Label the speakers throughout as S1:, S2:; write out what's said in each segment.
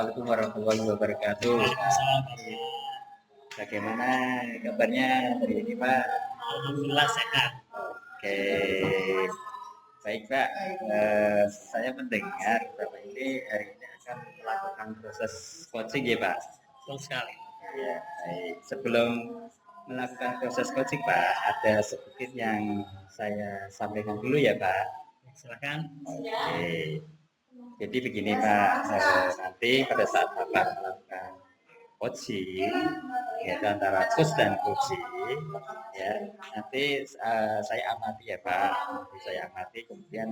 S1: Assalamualaikum warahmatullahi wabarakatuh.
S2: Waalaikumsalam.
S1: Bagaimana kabarnya hari ini, Pak?
S2: Alhamdulillah sehat.
S1: Oke, baik Pak. Saya mendengar Bapak ini hari ini akan melakukan proses coaching ya Pak?
S2: Betul sekali.
S1: Ya, baik. Sebelum melakukan proses coaching Pak, ada sedikit yang saya sampaikan dulu ya Pak.
S2: Silakan.
S1: Oke. Jadi begini Pak, nanti pada saat Bapak melakukan coaching, yaitu antara coach dan coaching, ya nanti saya amati ya Pak, nanti saya amati kemudian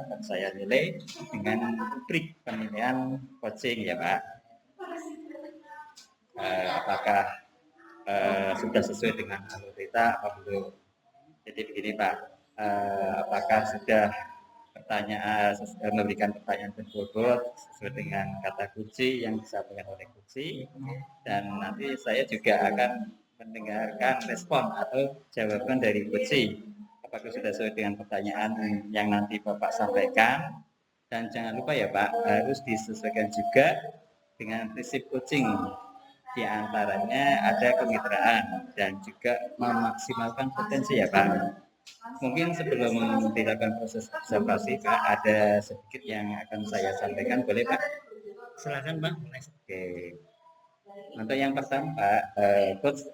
S1: akan saya nilai dengan rubrik penilaian coaching ya Pak. Apakah sudah sesuai dengan alur kita apa belum? Jadi begini Pak, apakah sudah memberikan pertanyaan berbobot sesuai dengan kata kunci yang disampaikan oleh kunci, dan nanti saya juga akan mendengarkan respon atau jawaban dari kunci apakah sudah sesuai dengan pertanyaan yang nanti Bapak sampaikan. Dan jangan lupa ya Pak, harus disesuaikan juga dengan prinsip coaching, di antaranya ada kemitraan dan juga memaksimalkan potensi ya Pak. Mungkin sebelum dilakukan proses observasi Pak, ada sedikit yang akan saya sampaikan, boleh Pak?
S2: Silakan Pak.
S1: Oke. Untuk yang pertama Pak, coach,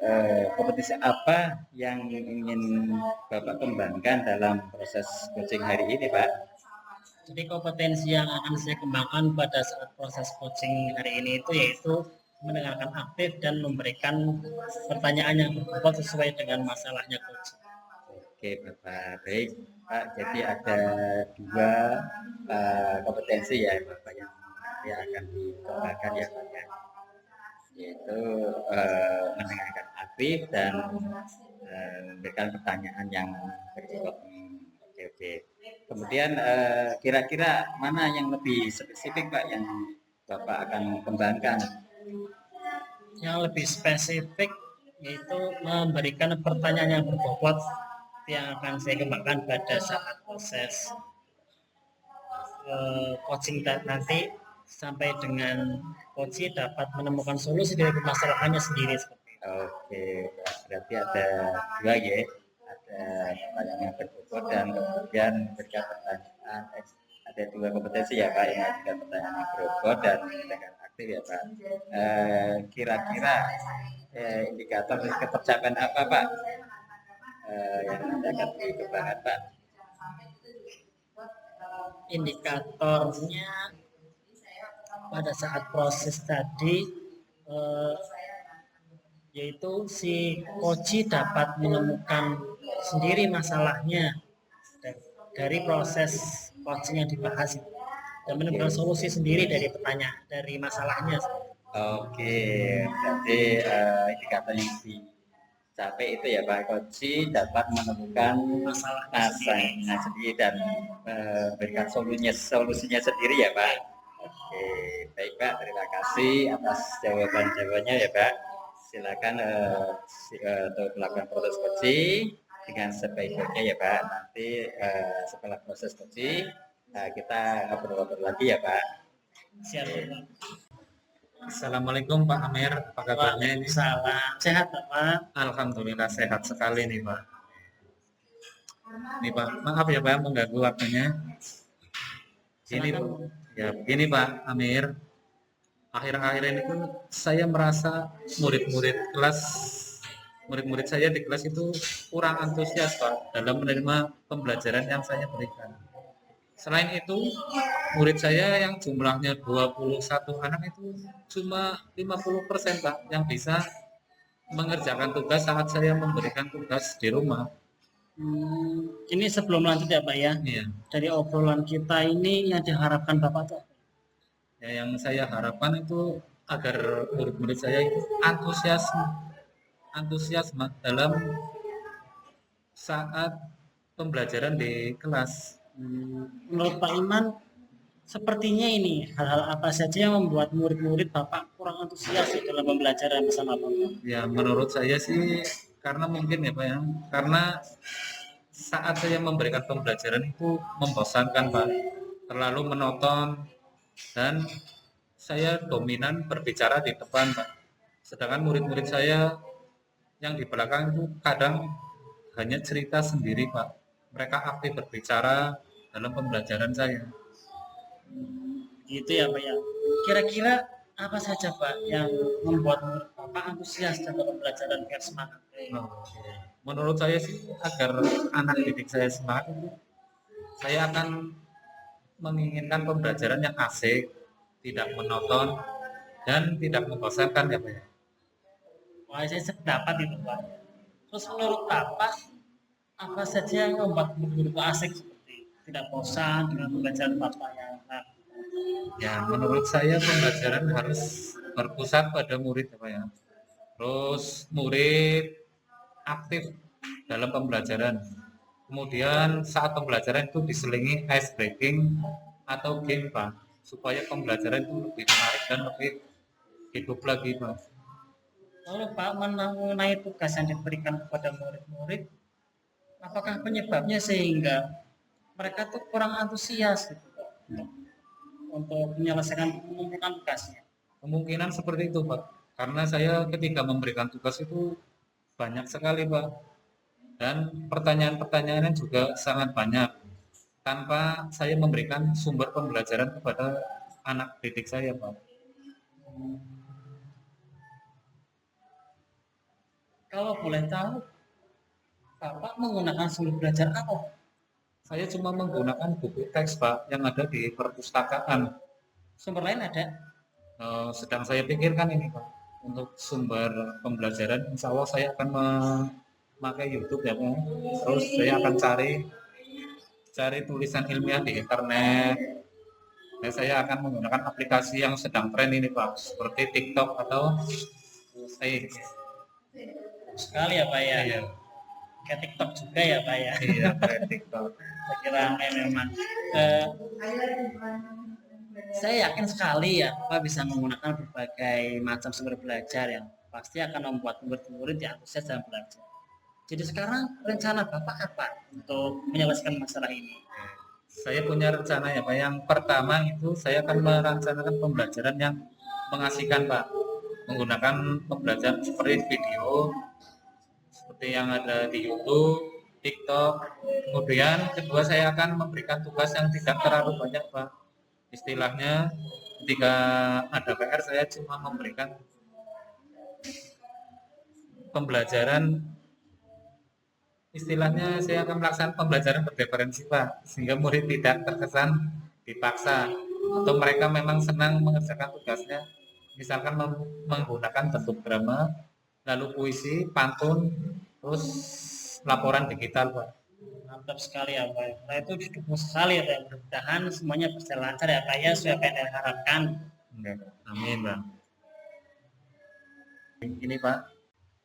S1: kompetisi apa yang ingin Bapak kembangkan dalam proses coaching hari ini Pak?
S2: Jadi kompetensi yang akan saya kembangkan pada saat proses coaching hari ini itu yaitu mendengarkan aktif dan memberikan pertanyaan yang berbobot sesuai dengan masalahnya coaching.
S1: Oke Bapak, baik Pak. Jadi ada dua kompetensi ya Bapak yang akan dikembangkan ya Pak ya, yaitu mendengarkan aktif dan memberikan pertanyaan yang berbobot. Oke. Kemudian kira-kira mana yang lebih spesifik Pak yang Bapak akan kembangkan?
S2: Yang lebih spesifik yaitu memberikan pertanyaan yang berbobot yang akan saya kembangkan pada saat proses coaching nanti, sampai dengan coach dapat menemukan solusi dari permasalahannya sendiri seperti itu.
S1: Oke, berarti ada dua ya, ada pertanyaan yang berbobot dan kemudian memberikan pertanyaan, ada dua kompetensi ya Pak, yang memberikan pertanyaan yang berbobot dan dengan aktif ya Pak. Kira-kira indikator ketercapaian apa Pak yang nanti akan dikembangkan Pak?
S2: Indikatornya pada saat proses tadi yaitu si coach dapat menemukan sendiri masalahnya dari proses coaching yang dibahas dan menemukan solusi sendiri dari pertanyaan, dari masalahnya.
S1: Oke, berarti indikator yang dicapai itu ya Pak, coach dapat menemukan masalahnya sendiri dan memberikan solusinya sendiri ya Pak. Oke, baik Pak, terima kasih atas jawabannya ya Pak. Silakan untuk melakukan proses coaching dengan sebaik-baiknya ya Pak. Nanti setelah proses coaching kita ngobrol-ngobrol lagi ya Pak.
S2: Siap.
S3: Assalamualaikum Pak Amir, apa kabarnya ini?
S2: Salam. Sehat Pak?
S3: Alhamdulillah sehat sekali nih Pak. Nih Pak, maaf ya Pak mengganggu waktunya. Begini Pak Amir, akhir-akhir ini pun saya merasa murid-murid saya di kelas itu kurang antusias Pak dalam menerima pembelajaran yang saya berikan. Selain itu, murid saya yang jumlahnya 21 anak itu cuma 50% Pak yang bisa mengerjakan tugas saat saya memberikan tugas di rumah.
S2: Ini sebelum lanjut ya Pak ya.
S3: Iya.
S2: Dari obrolan kita ini yang diharapkan Bapak tuh?
S3: Ya, yang saya harapkan itu agar murid-murid saya itu antusiasme dalam saat pembelajaran di kelas.
S2: Menurut Pak Iman, sepertinya ini hal-hal apa saja yang membuat murid-murid Bapak kurang antusias dalam pembelajaran bersama Bapak?
S3: Ya, menurut saya sih karena mungkin ya Pak ya, karena saat saya memberikan pembelajaran itu membosankan Pak, terlalu monoton dan saya dominan berbicara di depan, Pak. Sedangkan murid-murid saya yang di belakang itu kadang hanya cerita sendiri, Pak. Mereka aktif berbicara dalam pembelajaran saya.
S2: Gitu ya Pak ya. Kira-kira apa saja Pak yang membuat murid Bapak antusias dalam pembelajaran biar semangat?
S3: Menurut saya sih agar anak didik saya semangat itu, saya akan menginginkan pembelajaran yang asik, tidak monoton, dan tidak membosankan ya Pak ya.
S2: Wah, saya sependapat itu Pak. Terus menurut Bapak apa saja yang membuat murid itu asik seperti tidak bosan dengan pembelajaran Bapak yang
S3: Ya, menurut saya pembelajaran harus berpusat pada murid ya Pak ya. Terus murid aktif dalam pembelajaran. Kemudian saat pembelajaran itu diselingi ice breaking atau game Pak, supaya pembelajaran itu lebih menarik dan lebih hidup lagi Pak.
S2: lalu Pak mengenai tugas yang diberikan kepada murid-murid, apakah penyebabnya sehingga mereka tuh kurang antusias gitu, Pak, untuk menyelesaikan mengumpulkan tugasnya?
S3: Kemungkinan seperti itu Pak, karena saya ketika memberikan tugas itu banyak sekali Pak, dan pertanyaan-pertanyaannya juga sangat banyak tanpa saya memberikan sumber pembelajaran kepada anak didik saya Pak.
S2: Kalau boleh tahu, Bapak menggunakan sumber belajar apa?
S3: Saya cuma menggunakan buku teks Pak yang ada di perpustakaan.
S2: Sumber lain ada?
S3: Sedang saya pikirkan ini Pak, untuk sumber pembelajaran insya Allah saya akan memakai YouTube ya Pak. Terus saya akan cari tulisan ilmiah di internet, dan saya akan menggunakan aplikasi yang sedang tren ini Pak, seperti TikTok atau X.
S2: Sekali ya Pak ya.
S3: Iya,
S2: Kayak TikTok juga ya Pak ya.
S3: iya, kayak TikTok.
S2: Lagi ramai memang. Saya yakin sekali ya Pak bisa menggunakan berbagai macam sumber belajar yang pasti akan membuat murid-murid yang antusias dalam belajar. Jadi sekarang rencana Bapak apa untuk menyelesaikan masalah ini?
S3: Saya punya rencana ya Pak. Yang pertama itu saya akan merencanakan pembelajaran yang mengasihkan Pak, menggunakan pembelajaran seperti video, seperti yang ada di YouTube, TikTok. Kemudian kedua saya akan memberikan tugas yang tidak terlalu banyak Pak. Istilahnya ketika ada PR saya cuma memberikan pembelajaran, istilahnya saya akan melaksanakan pembelajaran berreferensi Pak, sehingga murid tidak terkesan dipaksa atau mereka memang senang mengerjakan tugasnya, misalkan menggunakan bentuk drama, lalu puisi, pantun, terus laporan digital Pak.
S2: Mantap sekali ya Pak. Nah itu didukung sekali ya Pak. Mudah-mudahan semuanya berjalan lancar ya Pak ya, sesuai apa yang diharapkan.
S3: Amin Bang.
S1: Ini Pak.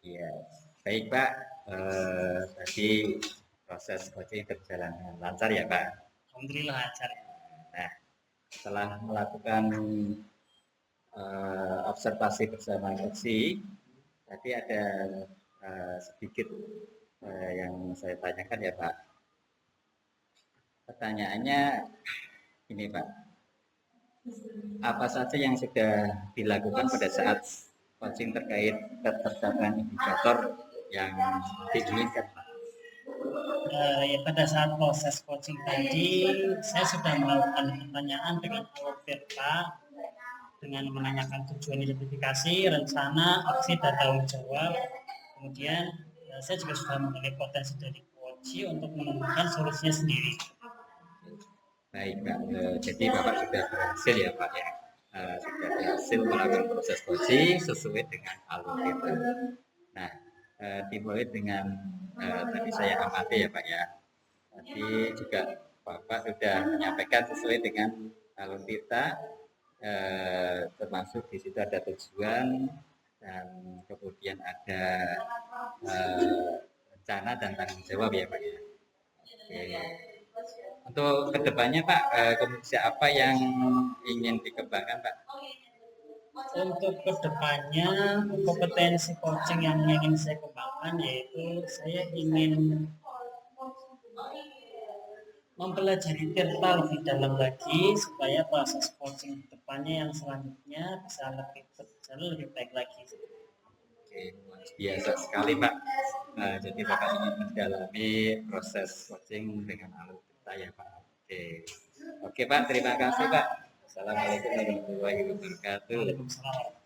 S1: Iya, baik Pak. Tadi proses coaching berjalan dengan lancar ya Pak.
S2: Alhamdulillah lancar.
S1: Nah, setelah melakukan observasi bersama coaching, tadi ada sedikit yang saya tanyakan ya Pak. Pertanyaannya ini Pak, apa saja yang sudah dilakukan pada saat coaching terkait ketercapaian indikator yang diinginkan Pak?
S2: Ya, pada saat proses coaching tadi, saya sudah melakukan pertanyaan dengan alur Pak, dengan menanyakan tujuan identifikasi, rencana, aksi, dan tanggung jawab. Kemudian saya juga sudah menilai potensi dari coach untuk menemukan solusinya sendiri.
S1: Baik Pak, jadi Bapak sudah berhasil ya Pak ya, sudah berhasil melakukan proses coaching sesuai dengan alur kita. Nah, dimulai dengan tadi saya amati ya Pak ya, tadi juga Bapak sudah menyampaikan sesuai dengan alur kita, termasuk di situ ada tujuan dan kemudian ada rencana dan tanggung jawab ya Pak ya. Oke. Untuk kedepannya Pak, komisi apa yang ingin dikembangkan Pak?
S2: Untuk kedepannya, kompetensi coaching yang ingin saya kembangkan yaitu saya ingin mempelajari Tirta lebih dalam lagi supaya proses coaching depannya yang selanjutnya bisa lebih berjalan lebih baik lagi.
S1: Oke, luar biasa sekali Pak. Jadi Bapak ingin mendalami proses coaching dengan alat Tirta ya Pak. Oke Pak, terima kasih Pak. Assalamualaikum warahmatullahi wabarakatuh.
S2: Waalaikumsalam.